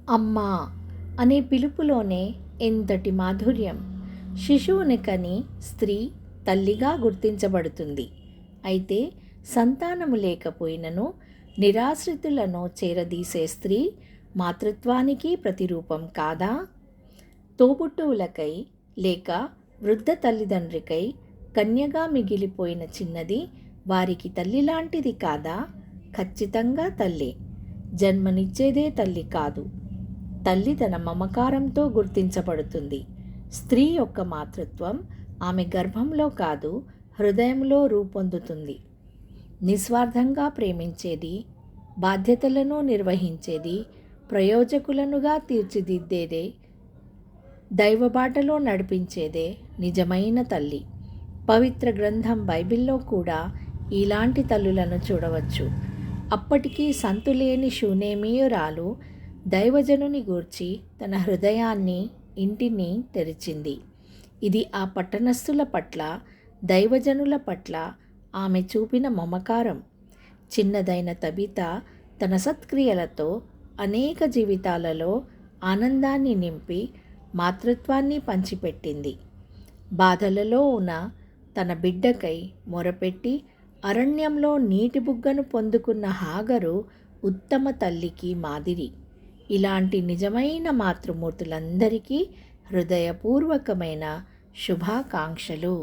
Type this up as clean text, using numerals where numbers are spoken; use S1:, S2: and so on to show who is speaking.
S1: అమ్మా అనే పిలుపులోనే ఎంతటి మాధుర్యం! శిశువుని కని స్త్రీ తల్లిగా గుర్తించబడుతుంది. అయితే సంతానము లేకపోయినను నిరాశ్రితులను చేరదీసే స్త్రీ మాతృత్వానికి ప్రతిరూపం కాదా? తోబుట్టువులకై లేక వృద్ధ తల్లిదండ్రికై కన్యగా మిగిలిపోయిన చిన్నది వారికి తల్లిలాంటిది కాదా? ఖచ్చితంగా తల్లే. జన్మనిచ్చేదే తల్లి కాదు. తల్లి తన మమకారంతో గుర్తించబడుతుంది. స్త్రీ యొక్క మాతృత్వం ఆమె గర్భంలో కాదు, హృదయంలో రూపొందుతుంది. నిస్వార్థంగా ప్రేమించేది, బాధ్యతలను నిర్వహించేది, ప్రయోజకులనుగా తీర్చిదిద్దేదే, దైవబాటలో నడిపించేదే నిజమైన తల్లి. పవిత్ర గ్రంథం బైబిల్లో కూడా ఇలాంటి తల్లులను చూడవచ్చు. అప్పటికీ సంతులేని శూనేమీయురాలు దైవజనుని గూర్చి తన హృదయాన్ని, ఇంటిని తెరిచింది. ఇది ఆ పట్టణస్థుల పట్ల, దైవజనుల పట్ల ఆమె చూపిన మమకారం. చిన్నదైన తబిత తన సత్క్రియలతో అనేక జీవితాలలో ఆనందాన్ని నింపి మాతృత్వాన్ని పంచిపెట్టింది. బాధలలో ఉన్న తన బిడ్డకై మొరపెట్టి అరణ్యంలో నీటి బుగ్గను పొందుకున్న హాగరు ఉత్తమ తల్లికి మాదిరి. ఇలాంటి నిజమైన మాతృమూర్తులందరికీ హృదయపూర్వకమైన శుభాకాంక్షలు.